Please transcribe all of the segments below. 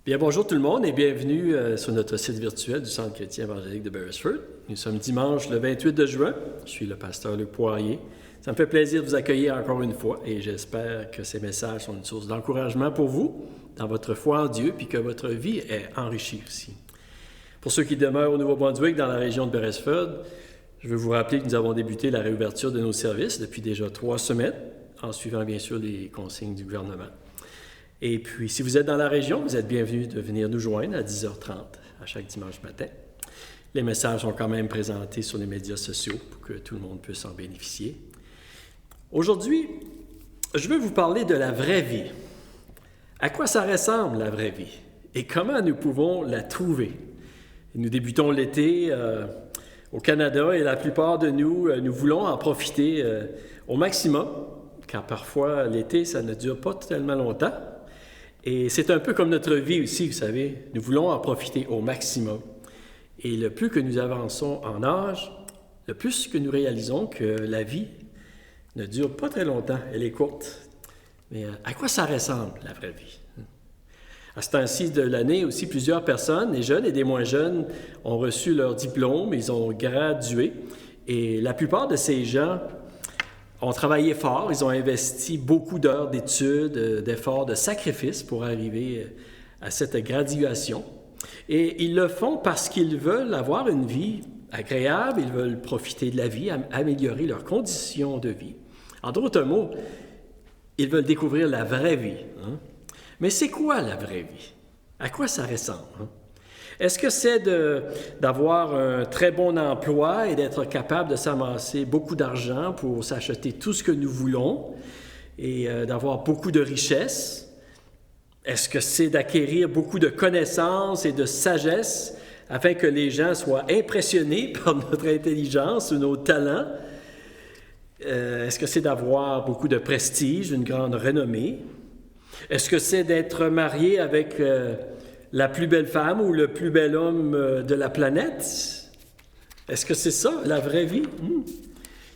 Bien, bonjour tout le monde et bienvenue sur notre site virtuel du Centre chrétien évangélique de Beresford. Nous sommes dimanche le 28 de juin. Je suis le pasteur Luc Poirier. Ça me fait plaisir de vous accueillir encore une fois et j'espère que ces messages sont une source d'encouragement pour vous dans votre foi en Dieu puis que votre vie est enrichie aussi. Pour ceux qui demeurent au Nouveau-Brunswick dans la région de Beresford, je veux vous rappeler que nous avons débuté la réouverture de nos services depuis déjà 3 semaines en suivant bien sûr les consignes du gouvernement. Et puis, si vous êtes dans la région, vous êtes bienvenus de venir nous joindre à 10h30 à chaque dimanche matin. Les messages sont quand même présentés sur les médias sociaux pour que tout le monde puisse en bénéficier. Aujourd'hui, je veux vous parler de la vraie vie. À quoi ça ressemble, la vraie vie? Et comment nous pouvons la trouver? Nous débutons l'été au Canada et la plupart de nous voulons en profiter au maximum, car parfois l'été, ça ne dure pas tellement longtemps. Et c'est un peu comme notre vie aussi, vous savez. Nous voulons en profiter au maximum. Et le plus que nous avançons en âge, le plus que nous réalisons que la vie ne dure pas très longtemps, elle est courte. Mais à quoi ça ressemble, la vraie vie? À ce temps-ci de l'année aussi, plusieurs personnes, des jeunes et des moins jeunes, ont reçu leur diplôme, ils ont gradué. Et la plupart de ces gens ont travaillé fort, ils ont investi beaucoup d'heures d'études, d'efforts, de sacrifices pour arriver à cette graduation. Et ils le font parce qu'ils veulent avoir une vie agréable, ils veulent profiter de la vie, améliorer leurs conditions de vie. En d'autres mots, ils veulent découvrir la vraie vie. Mais c'est quoi la vraie vie? À quoi ça ressemble? Est-ce que c'est d'avoir un très bon emploi et d'être capable de s'amasser beaucoup d'argent pour s'acheter tout ce que nous voulons et d'avoir beaucoup de richesses? Est-ce que c'est d'acquérir beaucoup de connaissances et de sagesse afin que les gens soient impressionnés par notre intelligence ou nos talents? Est-ce que c'est d'avoir beaucoup de prestige, une grande renommée? Est-ce que c'est d'être marié avec la plus belle femme ou le plus bel homme de la planète? Est-ce que c'est ça, la vraie vie?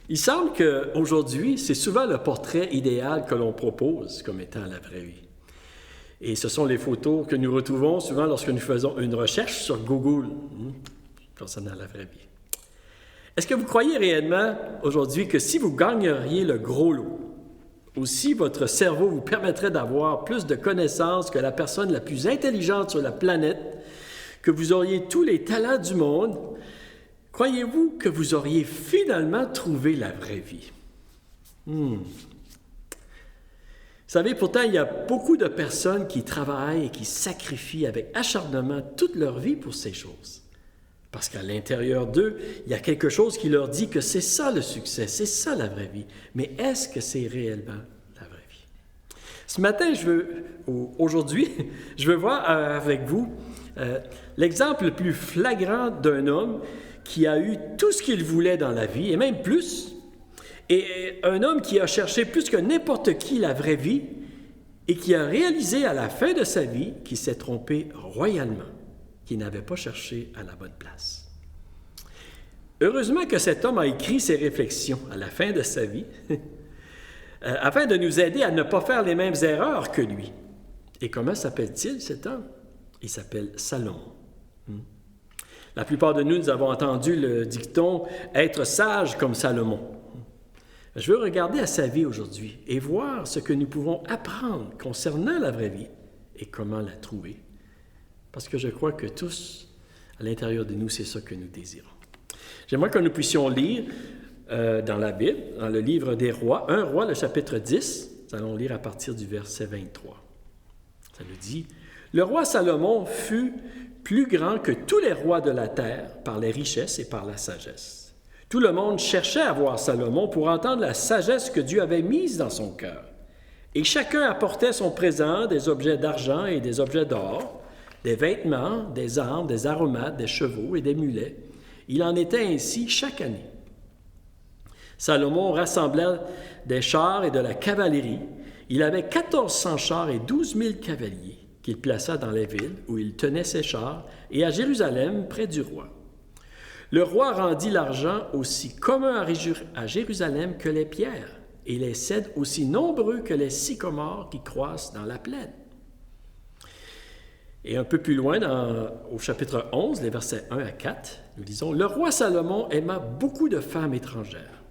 Il semble qu'aujourd'hui, c'est souvent le portrait idéal que l'on propose comme étant la vraie vie. Et ce sont les photos que nous retrouvons souvent lorsque nous faisons une recherche sur Google concernant la vraie vie. Est-ce que vous croyez réellement aujourd'hui que si vous gagneriez le gros lot, aussi, votre cerveau vous permettrait d'avoir plus de connaissances que la personne la plus intelligente sur la planète, que vous auriez tous les talents du monde? Croyez-vous que vous auriez finalement trouvé la vraie vie? Vous savez, pourtant, il y a beaucoup de personnes qui travaillent et qui sacrifient avec acharnement toute leur vie pour ces choses. Parce qu'à l'intérieur d'eux, il y a quelque chose qui leur dit que c'est ça le succès, c'est ça la vraie vie. Mais est-ce que c'est réellement la vraie vie? Ce matin, aujourd'hui, je veux voir avec vous l'exemple le plus flagrant d'un homme qui a eu tout ce qu'il voulait dans la vie, et même plus, et un homme qui a cherché plus que n'importe qui la vraie vie, et qui a réalisé à la fin de sa vie qu'il s'est trompé royalement, qu'il n'avait pas cherché à la bonne place. Heureusement que cet homme a écrit ses réflexions à la fin de sa vie, afin de nous aider à ne pas faire les mêmes erreurs que lui. Et comment s'appelle-t-il, cet homme? Il s'appelle Salomon. La plupart de nous avons entendu le dicton « être sage comme Salomon ». Je veux regarder à sa vie aujourd'hui et voir ce que nous pouvons apprendre concernant la vraie vie et comment la trouver. Parce que je crois que tous, à l'intérieur de nous, c'est ça que nous désirons. J'aimerais que nous puissions lire dans la Bible, dans le livre des Rois, 1 Roi, le chapitre 10. Nous allons lire à partir du verset 23. Ça nous dit, « Le roi Salomon fut plus grand que tous les rois de la terre par les richesses et par la sagesse. Tout le monde cherchait à voir Salomon pour entendre la sagesse que Dieu avait mise dans son cœur. Et chacun apportait son présent, des objets d'argent et des objets d'or, des vêtements, des armes, des aromates, des chevaux et des mulets. Il en était ainsi chaque année. Salomon rassemblait des chars et de la cavalerie. Il avait 1400 chars et 12 000 cavaliers qu'il plaça dans les villes où il tenait ses chars et à Jérusalem près du roi. Le roi rendit l'argent aussi commun à Jérusalem que les pierres et les cèdres aussi nombreux que les sycomores qui croissent dans la plaine. Et un peu plus loin, au chapitre 11, les versets 1 à 4, nous lisons « Le roi Salomon aima beaucoup de femmes étrangères,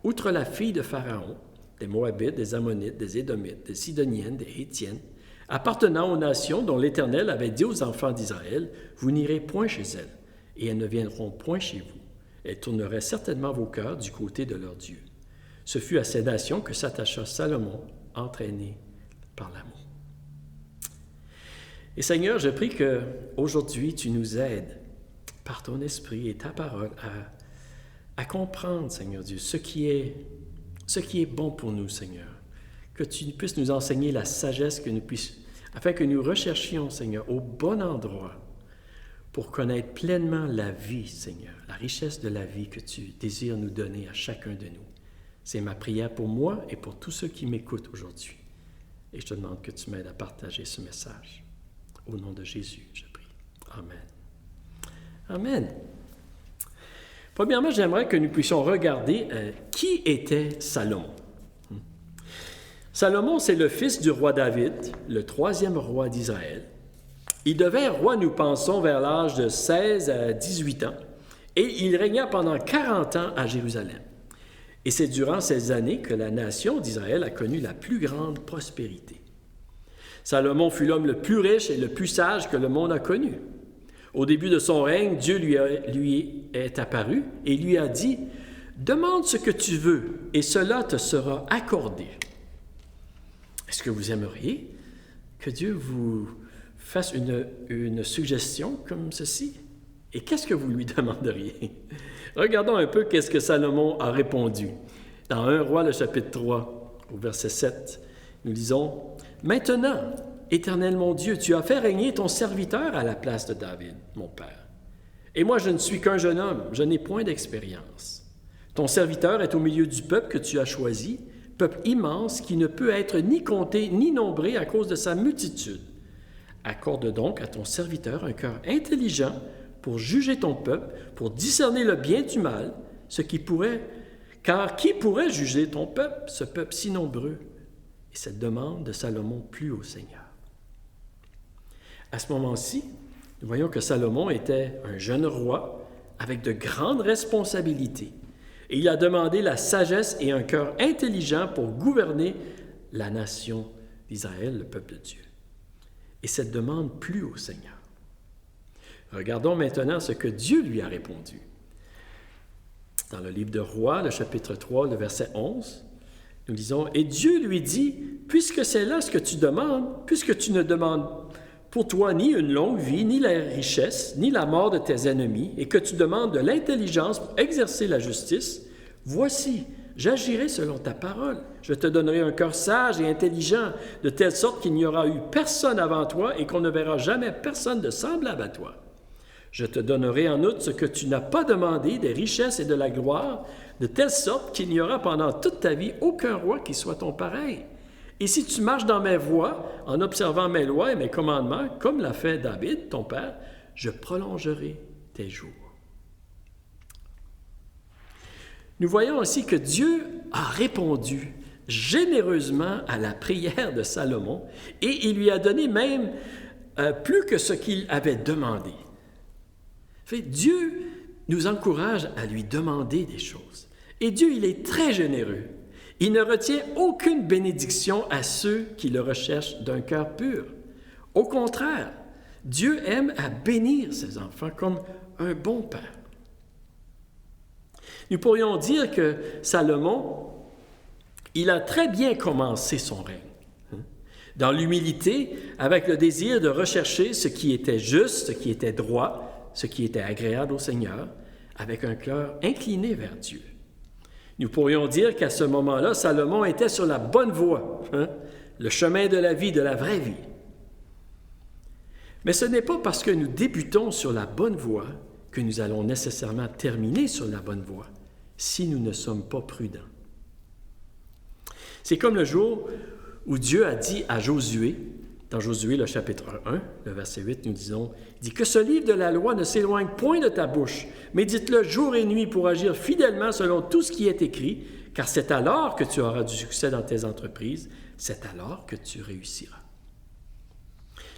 outre la fille de Pharaon, des Moabites, des Ammonites, des Édomites, des Sidoniennes, des Hétiennes, appartenant aux nations dont l'Éternel avait dit aux enfants d'Israël, « Vous n'irez point chez elles, et elles ne viendront point chez vous. Elles tourneraient certainement vos cœurs du côté de leur Dieu. » Ce fut à ces nations que s'attacha Salomon, entraîné par l'amour. Et Seigneur, je prie qu'aujourd'hui, tu nous aides par ton esprit et ta parole à comprendre, Seigneur Dieu, ce qui est bon pour nous, Seigneur. Que tu puisses nous enseigner la sagesse afin que nous recherchions, Seigneur, au bon endroit pour connaître pleinement la vie, Seigneur, la richesse de la vie que tu désires nous donner à chacun de nous. C'est ma prière pour moi et pour tous ceux qui m'écoutent aujourd'hui. Et je te demande que tu m'aides à partager ce message. Au nom de Jésus, je prie. Amen. Amen. Premièrement, j'aimerais que nous puissions regarder qui était Salomon. Salomon, c'est le fils du roi David, le troisième roi d'Israël. Il devint roi, nous pensons, vers l'âge de 16 à 18 ans, et il régna pendant 40 ans à Jérusalem. Et c'est durant ces années que la nation d'Israël a connu la plus grande prospérité. Salomon fut l'homme le plus riche et le plus sage que le monde a connu. Au début de son règne, Dieu lui est apparu et lui a dit « Demande ce que tu veux et cela te sera accordé. » Est-ce que vous aimeriez que Dieu vous fasse une suggestion comme ceci? Et qu'est-ce que vous lui demanderiez? Regardons un peu qu'est-ce que Salomon a répondu. Dans 1 Roi, le chapitre 3, au verset 7, nous lisons « Maintenant, Éternel mon Dieu, tu as fait régner ton serviteur à la place de David, mon père. Et moi, je ne suis qu'un jeune homme, je n'ai point d'expérience. Ton serviteur est au milieu du peuple que tu as choisi, peuple immense qui ne peut être ni compté ni nombré à cause de sa multitude. Accorde donc à ton serviteur un cœur intelligent pour juger ton peuple, pour discerner le bien du mal, car qui pourrait juger ton peuple, ce peuple si nombreux? » Et cette demande de Salomon plut au Seigneur. À ce moment-ci, nous voyons que Salomon était un jeune roi avec de grandes responsabilités. Et il a demandé la sagesse et un cœur intelligent pour gouverner la nation d'Israël, le peuple de Dieu. Et cette demande plut au Seigneur. Regardons maintenant ce que Dieu lui a répondu. Dans le livre de Rois, le chapitre 3, le verset 11, nous lisons « Et Dieu lui dit, puisque c'est là ce que tu demandes, puisque tu ne demandes pour toi ni une longue vie, ni la richesse, ni la mort de tes ennemis, et que tu demandes de l'intelligence pour exercer la justice, voici, j'agirai selon ta parole. Je te donnerai un cœur sage et intelligent, de telle sorte qu'il n'y aura eu personne avant toi et qu'on ne verra jamais personne de semblable à toi. Je te donnerai en outre ce que tu n'as pas demandé, des richesses et de la gloire, de telle sorte qu'il n'y aura pendant toute ta vie aucun roi qui soit ton pareil. Et si tu marches dans mes voies, en observant mes lois et mes commandements, comme l'a fait David, ton père, je prolongerai tes jours. » Nous voyons aussi que Dieu a répondu généreusement à la prière de Salomon et il lui a donné même plus que ce qu'il avait demandé. Dieu nous encourage à lui demander des choses. Et Dieu, il est très généreux. Il ne retient aucune bénédiction à ceux qui le recherchent d'un cœur pur. Au contraire, Dieu aime à bénir ses enfants comme un bon père. Nous pourrions dire que Salomon, il a très bien commencé son règne. Dans l'humilité, avec le désir de rechercher ce qui était juste, ce qui était droit, ce qui était agréable au Seigneur, avec un cœur incliné vers Dieu. Nous pourrions dire qu'à ce moment-là, Salomon était sur la bonne voie, le chemin de la vie, de la vraie vie. Mais ce n'est pas parce que nous débutons sur la bonne voie que nous allons nécessairement terminer sur la bonne voie, si nous ne sommes pas prudents. C'est comme le jour où Dieu a dit à Josué, dans Josué, le chapitre 1, le verset 8, nous disons, il dit que ce livre de la loi ne s'éloigne point de ta bouche, mais dites-le jour et nuit pour agir fidèlement selon tout ce qui est écrit, car c'est alors que tu auras du succès dans tes entreprises, c'est alors que tu réussiras.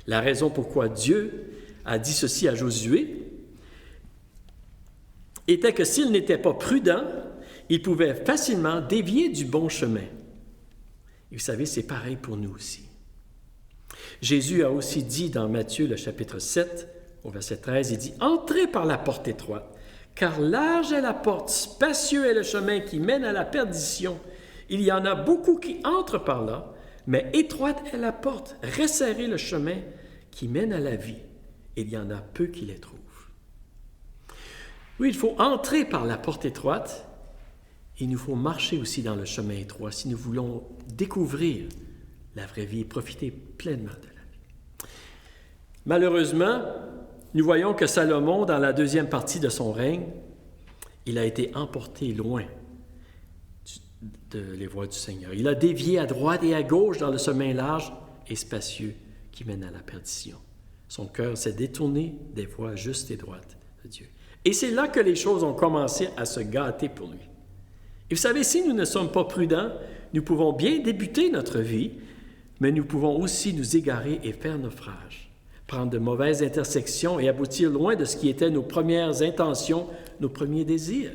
La raison pourquoi Dieu a dit ceci à Josué était que s'il n'était pas prudent, il pouvait facilement dévier du bon chemin. Et vous savez, c'est pareil pour nous aussi. Jésus a aussi dit dans Matthieu, le chapitre 7, au verset 13, il dit « Entrez par la porte étroite, car large est la porte, spacieux est le chemin qui mène à la perdition. Il y en a beaucoup qui entrent par là, mais étroite est la porte, resserrez le chemin qui mène à la vie. Il y en a peu qui les trouvent. » Oui, il faut entrer par la porte étroite, et il nous faut marcher aussi dans le chemin étroit si nous voulons découvrir la vraie vie et profiter pleinement de la vie. Malheureusement, nous voyons que Salomon, dans la deuxième partie de son règne, il a été emporté loin des voies du Seigneur. Il a dévié à droite et à gauche dans le chemin large et spacieux qui mène à la perdition. Son cœur s'est détourné des voies justes et droites de Dieu. Et c'est là que les choses ont commencé à se gâter pour lui. Et vous savez, si nous ne sommes pas prudents, nous pouvons bien débuter notre vie, mais nous pouvons aussi nous égarer et faire naufrage, prendre de mauvaises intersections et aboutir loin de ce qui étaient nos premières intentions, nos premiers désirs.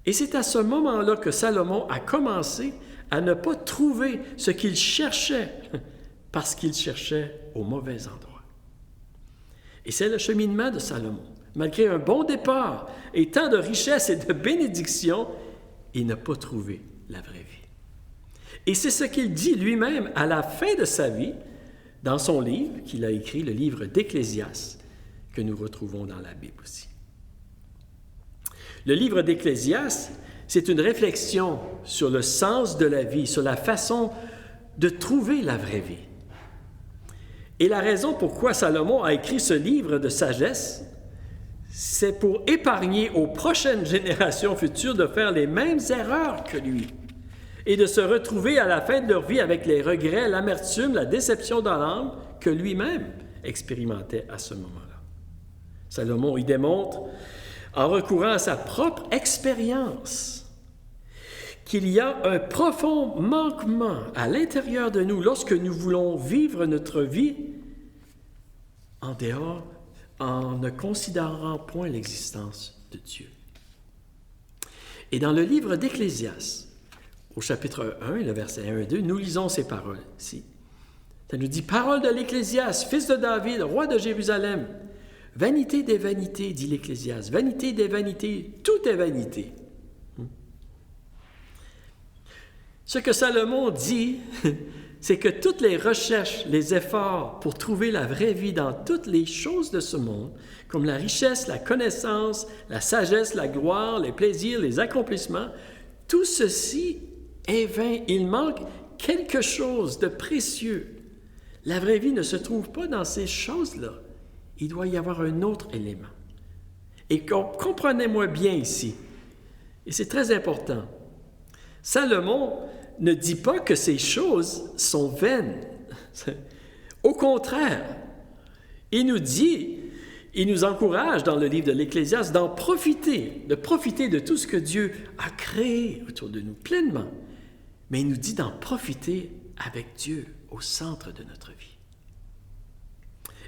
Et c'est à ce moment-là que Salomon a commencé à ne pas trouver ce qu'il cherchait, parce qu'il cherchait au mauvais endroit. Et c'est le cheminement de Salomon. Malgré un bon départ et tant de richesses et de bénédictions, il n'a pas trouvé la vraie vie. Et c'est ce qu'il dit lui-même à la fin de sa vie, dans son livre qu'il a écrit, le livre d'Ecclésiaste, que nous retrouvons dans la Bible aussi. Le livre d'Ecclésiaste, c'est une réflexion sur le sens de la vie, sur la façon de trouver la vraie vie. Et la raison pourquoi Salomon a écrit ce livre de sagesse, c'est pour épargner aux prochaines générations futures de faire les mêmes erreurs que lui et de se retrouver à la fin de leur vie avec les regrets, l'amertume, la déception dans l'âme que lui-même expérimentait à ce moment-là. Salomon y démontre, en recourant à sa propre expérience, qu'il y a un profond manquement à l'intérieur de nous lorsque nous voulons vivre notre vie en dehors, en ne considérant point l'existence de Dieu. Et dans le livre d'Ecclésiaste, au chapitre 1, le verset 1 et 2, nous lisons ces paroles ici. Ça nous dit « Parole de l'Ecclésiaste, fils de David, roi de Jérusalem. Vanité des vanités, dit l'Ecclésiaste, vanité des vanités, tout est vanité. » Ce que Salomon dit, c'est que toutes les recherches, les efforts pour trouver la vraie vie dans toutes les choses de ce monde, comme la richesse, la connaissance, la sagesse, la gloire, les plaisirs, les accomplissements, tout ceci est vain. Il manque quelque chose de précieux. La vraie vie ne se trouve pas dans ces choses-là. Il doit y avoir un autre élément. Et comprenez-moi bien ici, et c'est très important, Salomon ne dit pas que ces choses sont vaines. Au contraire, il nous encourage dans le livre de l'Ecclésiaste d'en profiter, de profiter de tout ce que Dieu a créé autour de nous pleinement. Mais il nous dit d'en profiter avec Dieu au centre de notre vie.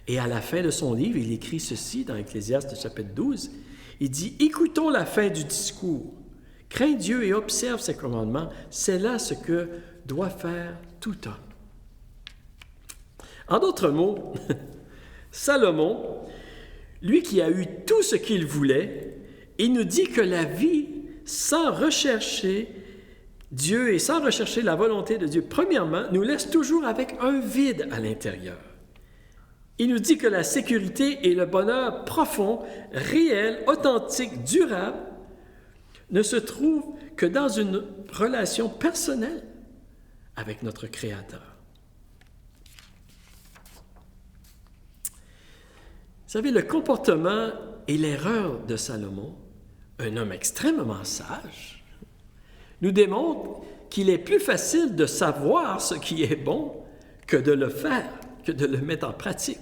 Et à la fin de son livre, il écrit ceci dans Ecclésiaste chapitre 12. Il dit « Écoutons la fin du discours. Crains Dieu et observe ses commandements. C'est là ce que doit faire tout homme. » En d'autres mots, Salomon, lui qui a eu tout ce qu'il voulait, il nous dit que la vie, sans rechercher Dieu et sans rechercher la volonté de Dieu, premièrement, nous laisse toujours avec un vide à l'intérieur. Il nous dit que la sécurité et le bonheur profond, réel, authentique, durable, ne se trouvent que dans une relation personnelle avec notre Créateur. Vous savez, le comportement et l'erreur de Salomon, un homme extrêmement sage, nous démontrent qu'il est plus facile de savoir ce qui est bon que de le faire, que de le mettre en pratique.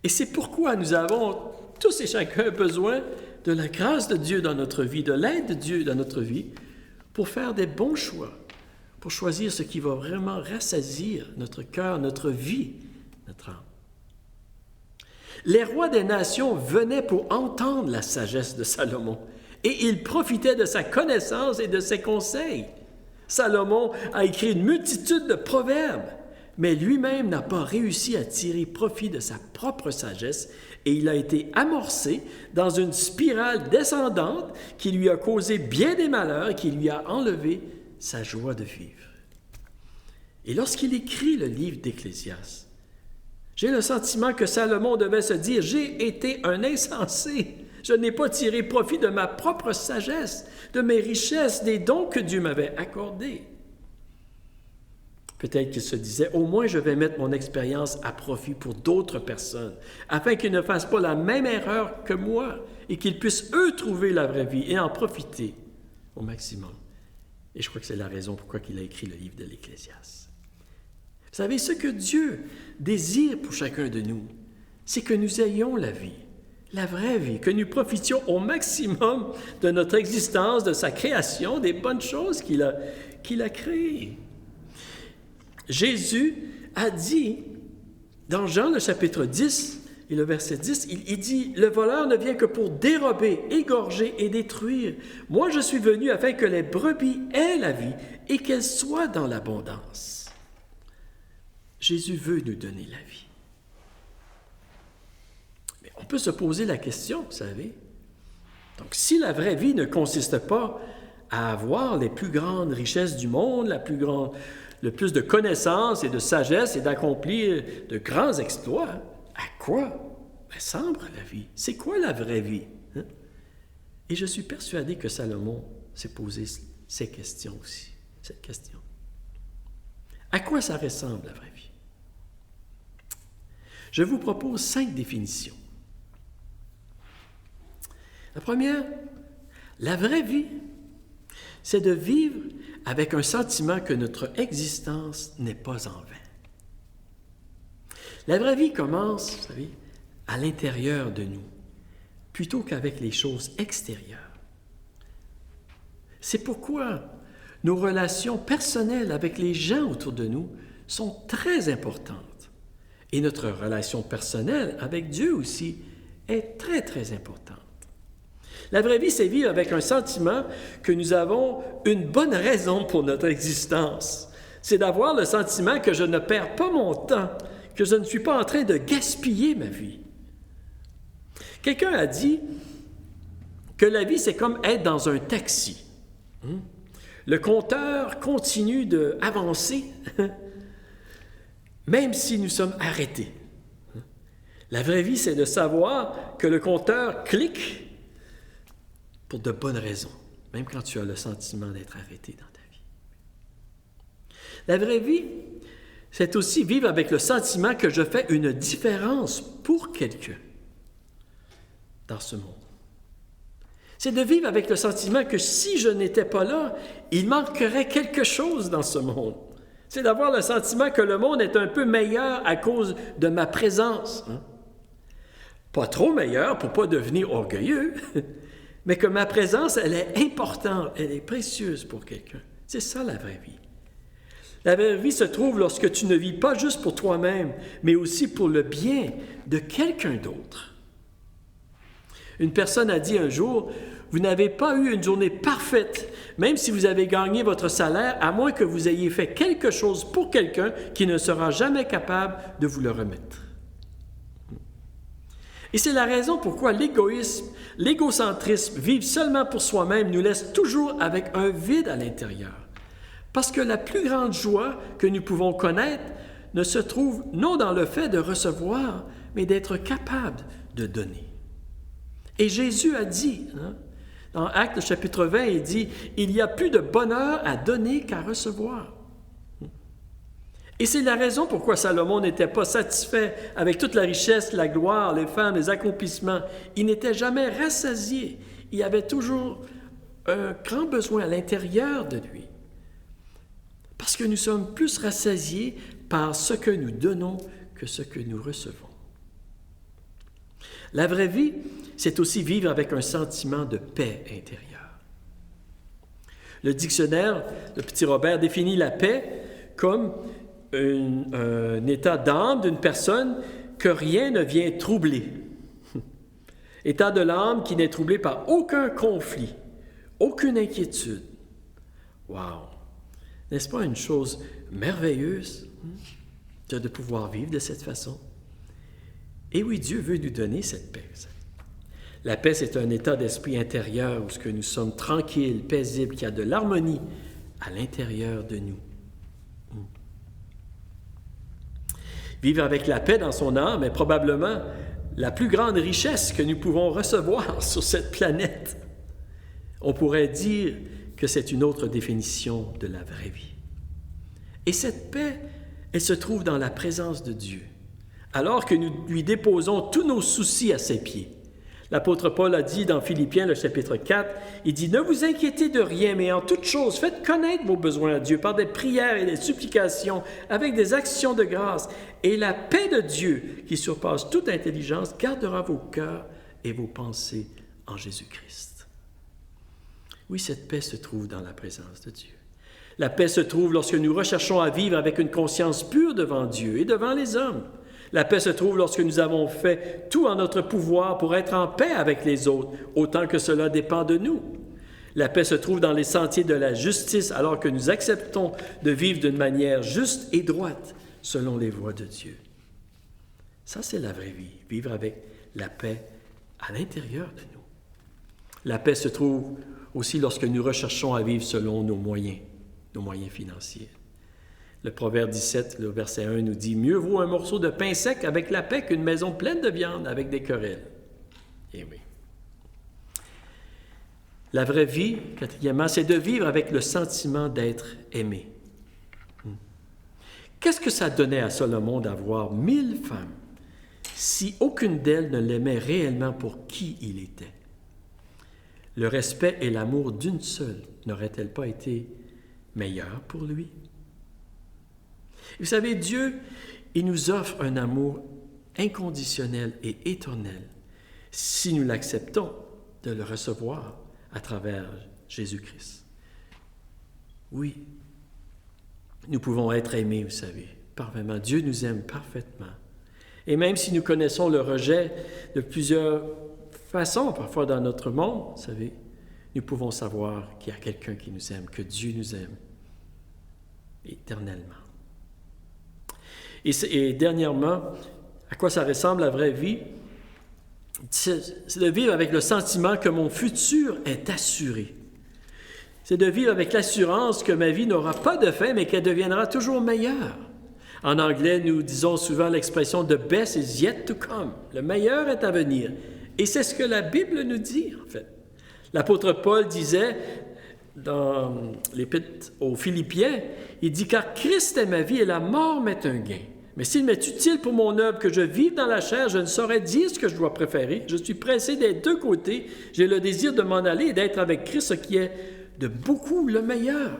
Et c'est pourquoi nous avons tous et chacun besoin de la grâce de Dieu dans notre vie, de l'aide de Dieu dans notre vie, pour faire des bons choix, pour choisir ce qui va vraiment rassasier notre cœur, notre vie notre âme. Les rois des nations venaient pour entendre la sagesse de Salomon et ils profitaient de sa connaissance et de ses conseils. Salomon a écrit une multitude de proverbes, mais lui-même n'a pas réussi à tirer profit de sa propre sagesse et il a été amorcé dans une spirale descendante qui lui a causé bien des malheurs et qui lui a enlevé sa joie de vivre. Et lorsqu'il écrit le livre d'Ecclésiaste, j'ai le sentiment que Salomon devait se dire « J'ai été un insensé. Je n'ai pas tiré profit de ma propre sagesse, de mes richesses, des dons que Dieu m'avait accordés. » Peut-être qu'il se disait « Au moins je vais mettre mon expérience à profit pour d'autres personnes, afin qu'ils ne fassent pas la même erreur que moi et qu'ils puissent eux trouver la vraie vie et en profiter au maximum. » Et je crois que c'est la raison pourquoi il a écrit le livre de l'Ecclésiaste. Vous savez, ce que Dieu désire pour chacun de nous, c'est que nous ayons la vie, la vraie vie, que nous profitions au maximum de notre existence, de sa création, des bonnes choses qu'il a créées. Jésus a dit, dans Jean le chapitre 10 et le verset 10, il dit « Le voleur ne vient que pour dérober, égorger et détruire. Moi, je suis venu afin que les brebis aient la vie et qu'elles soient dans l'abondance. » Jésus veut nous donner la vie. Mais on peut se poser la question, vous savez. Donc, si la vraie vie ne consiste pas à avoir les plus grandes richesses du monde, le plus de connaissances et de sagesse et d'accomplir de grands exploits, à quoi ressemble la vie? C'est quoi la vraie vie? Hein? Et je suis persuadé que Salomon s'est posé ces questions aussi, cette question. À quoi ça ressemble la vraie vie? Je vous propose 5 définitions. La première, la vraie vie, c'est de vivre avec un sentiment que notre existence n'est pas en vain. La vraie vie commence, vous savez, à l'intérieur de nous, plutôt qu'avec les choses extérieures. C'est pourquoi nos relations personnelles avec les gens autour de nous sont très importantes. Et notre relation personnelle avec Dieu aussi est très, très importante. La vraie vie, c'est vivre avec un sentiment que nous avons une bonne raison pour notre existence. C'est d'avoir le sentiment que je ne perds pas mon temps, que je ne suis pas en train de gaspiller ma vie. Quelqu'un a dit que la vie, c'est comme être dans un taxi. Le compteur continue d'avancer, même si nous sommes arrêtés. La vraie vie, c'est de savoir que le compteur clique pour de bonnes raisons, même quand tu as le sentiment d'être arrêté dans ta vie. La vraie vie, c'est aussi vivre avec le sentiment que je fais une différence pour quelqu'un dans ce monde. C'est de vivre avec le sentiment que si je n'étais pas là, il manquerait quelque chose dans ce monde. C'est d'avoir le sentiment que le monde est un peu meilleur à cause de ma présence. Pas trop meilleur pour ne pas devenir orgueilleux, mais que ma présence, elle est importante, elle est précieuse pour quelqu'un. C'est ça la vraie vie. La vraie vie se trouve lorsque tu ne vis pas juste pour toi-même, mais aussi pour le bien de quelqu'un d'autre. Une personne a dit un jour, « Vous n'avez pas eu une journée parfaite, même si vous avez gagné votre salaire, à moins que vous ayez fait quelque chose pour quelqu'un qui ne sera jamais capable de vous le remettre. » Et c'est la raison pourquoi l'égoïsme, l'égocentrisme, vivre seulement pour soi-même nous laisse toujours avec un vide à l'intérieur. Parce que la plus grande joie que nous pouvons connaître ne se trouve non dans le fait de recevoir, mais d'être capable de donner. Et Jésus a dit, dans Actes chapitre 20, il dit « Il y a plus de bonheur à donner qu'à recevoir. » Et c'est la raison pourquoi Salomon n'était pas satisfait avec toute la richesse, la gloire, les femmes, les accomplissements. Il n'était jamais rassasié. Il avait toujours un grand besoin à l'intérieur de lui. Parce que nous sommes plus rassasiés par ce que nous donnons que ce que nous recevons. La vraie vie, c'est aussi vivre avec un sentiment de paix intérieure. Le dictionnaire de Petit Robert définit la paix comme un état d'âme d'une personne que rien ne vient troubler. État de l'âme qui n'est troublé par aucun conflit, aucune inquiétude. Wow! N'est-ce pas une chose merveilleuse de pouvoir vivre de cette façon? Et oui, Dieu veut nous donner cette paix. La paix, c'est un état d'esprit intérieur où ce que nous sommes tranquilles, paisibles, qu'il y a de l'harmonie à l'intérieur de nous. Vivre avec la paix dans son âme est probablement la plus grande richesse que nous pouvons recevoir sur cette planète. On pourrait dire que c'est une autre définition de la vraie vie. Et cette paix, elle se trouve dans la présence de Dieu, alors que nous lui déposons tous nos soucis à ses pieds. L'apôtre Paul a dit dans Philippiens, le chapitre 4, il dit « Ne vous inquiétez de rien, mais en toute chose, faites connaître vos besoins à Dieu par des prières et des supplications, avec des actions de grâce. Et la paix de Dieu, qui surpasse toute intelligence, gardera vos cœurs et vos pensées en Jésus-Christ. » Oui, cette paix se trouve dans la présence de Dieu. La paix se trouve lorsque nous recherchons à vivre avec une conscience pure devant Dieu et devant les hommes. La paix se trouve lorsque nous avons fait tout en notre pouvoir pour être en paix avec les autres, autant que cela dépend de nous. La paix se trouve dans les sentiers de la justice, alors que nous acceptons de vivre d'une manière juste et droite, selon les voies de Dieu. Ça, c'est la vraie vie, vivre avec la paix à l'intérieur de nous. La paix se trouve aussi lorsque nous recherchons à vivre selon nos moyens financiers. Le Proverbe 17, le verset 1 nous dit « Mieux vaut un morceau de pain sec avec la paix qu'une maison pleine de viande avec des querelles. » Eh oui. La vraie vie, quatrièmement, c'est de vivre avec le sentiment d'être aimé. Qu'est-ce que ça donnait à Salomon d'avoir 1000 femmes si aucune d'elles ne l'aimait réellement pour qui il était? Le respect et l'amour d'une seule n'auraient-elles pas été meilleurs pour lui? Vous savez, Dieu, il nous offre un amour inconditionnel et éternel si nous l'acceptons de le recevoir à travers Jésus-Christ. Oui, nous pouvons être aimés, vous savez, parfaitement. Dieu nous aime parfaitement. Et même si nous connaissons le rejet de plusieurs façons, parfois dans notre monde, vous savez, nous pouvons savoir qu'il y a quelqu'un qui nous aime, que Dieu nous aime éternellement. Et dernièrement, à quoi ça ressemble la vraie vie? C'est de vivre avec le sentiment que mon futur est assuré. C'est de vivre avec l'assurance que ma vie n'aura pas de fin, mais qu'elle deviendra toujours meilleure. En anglais, nous disons souvent l'expression « the best is yet to come ». Le meilleur est à venir. Et c'est ce que la Bible nous dit, en fait. L'apôtre Paul disait dans l'Épître aux Philippiens, il dit « Car Christ est ma vie et la mort m'est un gain. Mais s'il m'est utile pour mon œuvre que je vive dans la chair, je ne saurais dire ce que je dois préférer. Je suis pressé des deux côtés. J'ai le désir de m'en aller et d'être avec Christ, ce qui est de beaucoup le meilleur. »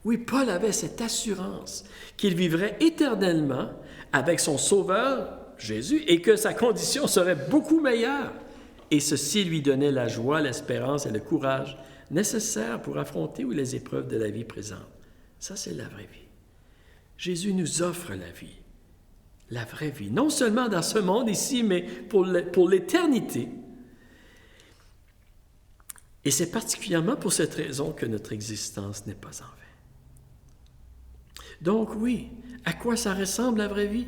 Oui, Paul avait cette assurance qu'il vivrait éternellement avec son Sauveur, Jésus, et que sa condition serait beaucoup meilleure. Et ceci lui donnait la joie, l'espérance et le courage nécessaires pour affronter les épreuves de la vie présente. Ça, c'est la vraie vie. Jésus nous offre la vraie vie, non seulement dans ce monde ici, mais pour l'éternité. Et c'est particulièrement pour cette raison que notre existence n'est pas en vain. Donc oui, à quoi ça ressemble la vraie vie?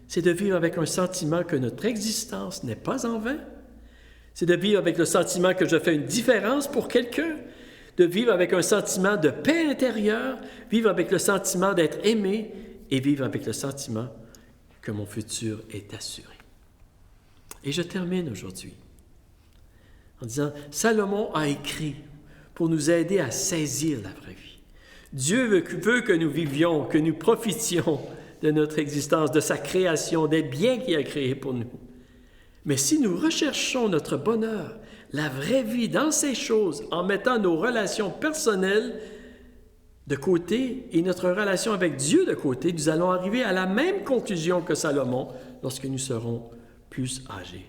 C'est de vivre avec un sentiment que notre existence n'est pas en vain. C'est de vivre avec le sentiment que je fais une différence pour quelqu'un, de vivre avec un sentiment de paix intérieure, vivre avec le sentiment d'être aimé et vivre avec le sentiment que mon futur est assuré. Et je termine aujourd'hui en disant, Salomon a écrit pour nous aider à saisir la vraie vie. Dieu veut que nous vivions, que nous profitions de notre existence, de sa création, des biens qu'il a créés pour nous. Mais si nous recherchons notre bonheur, la vraie vie dans ces choses, en mettant nos relations personnelles de côté et notre relation avec Dieu de côté, nous allons arriver à la même conclusion que Salomon lorsque nous serons plus âgés.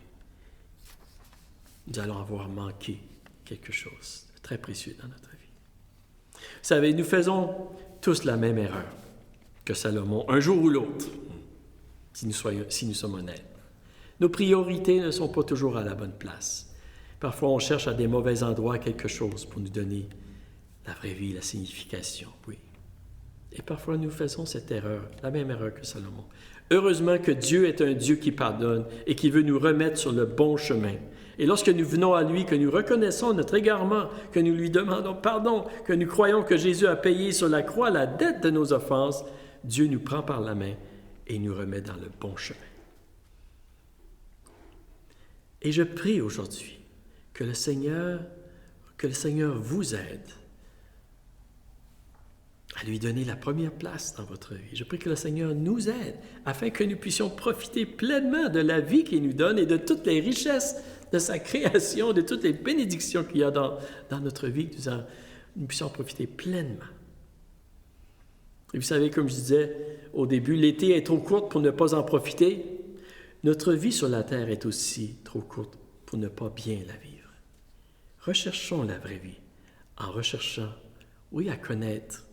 Nous allons avoir manqué quelque chose de très précieux dans notre vie. Vous savez, nous faisons tous la même erreur. que Salomon, un jour ou l'autre, si nous sommes honnêtes. Nos priorités ne sont pas toujours à la bonne place. Parfois, on cherche à des mauvais endroits quelque chose pour nous donner la vraie vie, la signification, oui. Et parfois, nous faisons cette erreur, la même erreur que Salomon. Heureusement que Dieu est un Dieu qui pardonne et qui veut nous remettre sur le bon chemin. Et lorsque nous venons à lui, que nous reconnaissons notre égarement, que nous lui demandons pardon, que nous croyons que Jésus a payé sur la croix la dette de nos offenses, Dieu nous prend par la main et nous remet dans le bon chemin. Et je prie aujourd'hui que le Seigneur vous aide à lui donner la première place dans votre vie. Je prie que le Seigneur nous aide afin que nous puissions profiter pleinement de la vie qu'il nous donne et de toutes les richesses de sa création, de toutes les bénédictions qu'il y a dans notre vie, que nous puissions profiter pleinement. Et vous savez, comme je disais au début, l'été est trop courte pour ne pas en profiter. Notre vie sur la terre est aussi trop courte pour ne pas bien la vivre. Recherchons la vraie vie en recherchant, oui, à connaître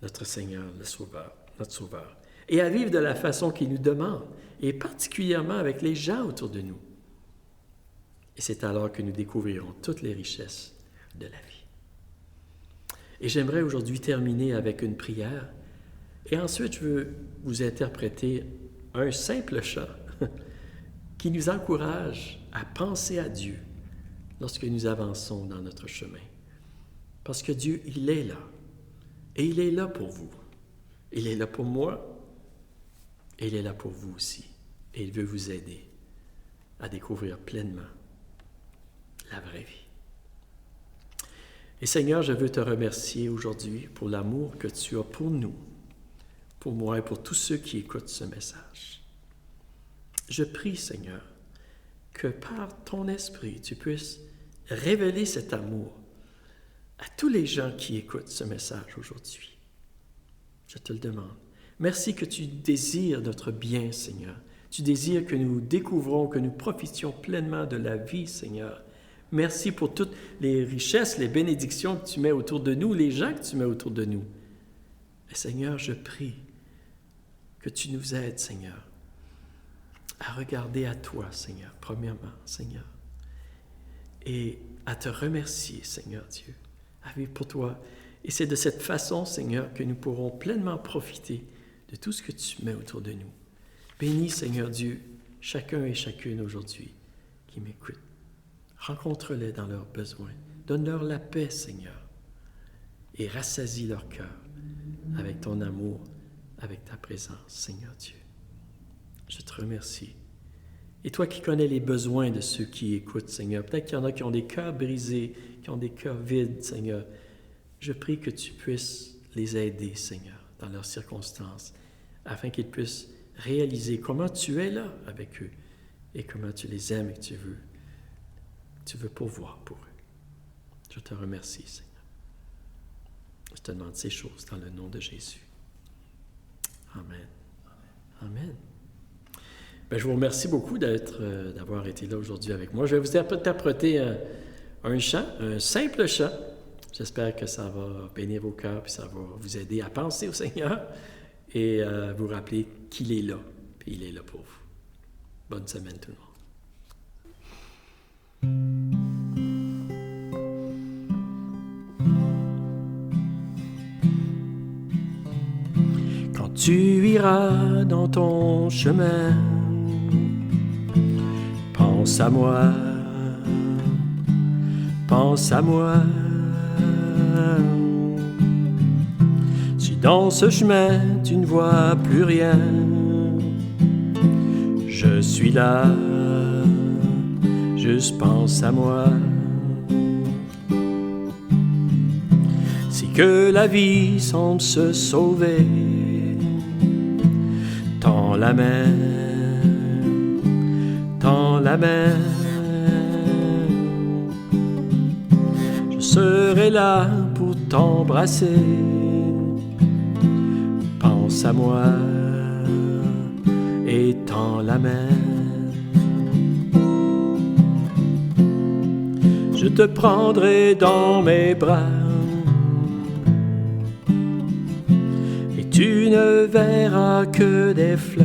notre Seigneur, le Sauveur, notre Sauveur, et à vivre de la façon qu'il nous demande, et particulièrement avec les gens autour de nous. Et c'est alors que nous découvrirons toutes les richesses de la vie. Et j'aimerais aujourd'hui terminer avec une prière, et ensuite je veux vous interpréter un simple chant qui nous encourage à penser à Dieu lorsque nous avançons dans notre chemin. Parce que Dieu, il est là. Et il est là pour vous. Il est là pour moi. Et il est là pour vous aussi. Et il veut vous aider à découvrir pleinement la vraie vie. Et Seigneur, je veux te remercier aujourd'hui pour l'amour que tu as pour nous, pour moi et pour tous ceux qui écoutent ce message. Je prie, Seigneur, que par ton esprit, tu puisses révéler cet amour à tous les gens qui écoutent ce message aujourd'hui. Je te le demande. Merci que tu désires notre bien, Seigneur. Tu désires que nous découvrons, que nous profitions pleinement de la vie, Seigneur. Merci pour toutes les richesses, les bénédictions que tu mets autour de nous, les gens que tu mets autour de nous. Et Seigneur, je prie que tu nous aides, Seigneur, à regarder à toi, Seigneur, premièrement, Seigneur, et à te remercier, Seigneur Dieu, à vivre pour toi. Et c'est de cette façon, Seigneur, que nous pourrons pleinement profiter de tout ce que tu mets autour de nous. Bénis, Seigneur Dieu, chacun et chacune aujourd'hui qui m'écoute. Rencontre-les dans leurs besoins. Donne-leur la paix, Seigneur, et rassasie leur cœur avec ton amour, avec ta présence, Seigneur Dieu. Je te remercie. Et toi qui connais les besoins de ceux qui écoutent, Seigneur, peut-être qu'il y en a qui ont des cœurs brisés, qui ont des cœurs vides, Seigneur. Je prie que tu puisses les aider, Seigneur, dans leurs circonstances, afin qu'ils puissent réaliser comment tu es là avec eux et comment tu les aimes et que tu veux pourvoir pour eux. Je te remercie, Seigneur. Je te demande ces choses dans le nom de Jésus. Amen. Amen. Bien, je vous remercie beaucoup d'avoir été là aujourd'hui avec moi. Je vais vous interpréter un chant, un simple chant. J'espère que ça va bénir vos cœurs et ça va vous aider à penser au Seigneur et à vous rappeler qu'il est là, puis il est là pour vous. Bonne semaine tout le monde. Quand tu iras dans ton chemin, pense à moi, pense à moi. Si dans ce chemin tu ne vois plus rien, je suis là, juste pense à moi. Si que la vie semble se sauver, tends la main, tends la main. Je serai là pour t'embrasser. Pense à moi et tends la main. Je te prendrai dans mes bras et tu ne verras que des fleurs.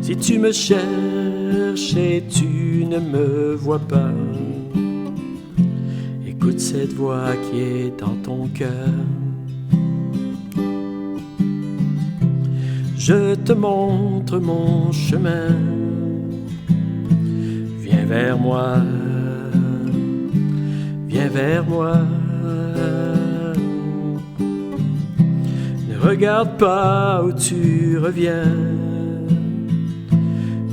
Si tu me cherches et tu ne me vois pas, écoute cette voix qui est dans ton cœur. Je te montre mon chemin, viens vers moi, viens vers moi. Ne regarde pas où tu reviens,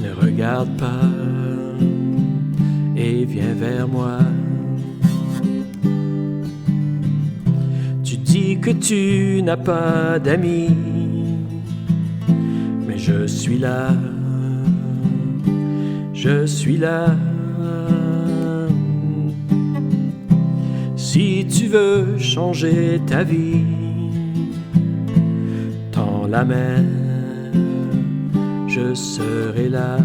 ne regarde pas et viens vers moi. Tu dis que tu n'as pas d'amis, mais je suis là, je suis là. Si tu veux changer ta vie, tends la main, je serai là.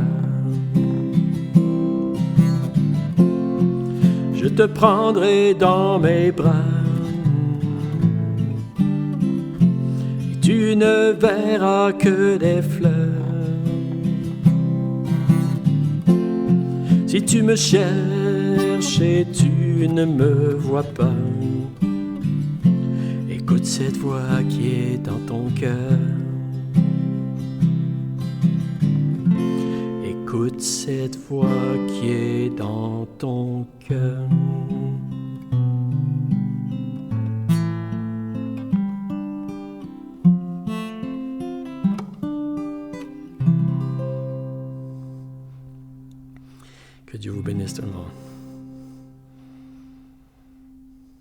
Je te prendrai dans mes bras, et tu ne verras que des fleurs. Si tu me cherches et tu ne me vois pas, écoute cette voix qui est dans ton cœur. Écoute cette voix qui est dans ton cœur. Que Dieu vous bénisse tout le monde.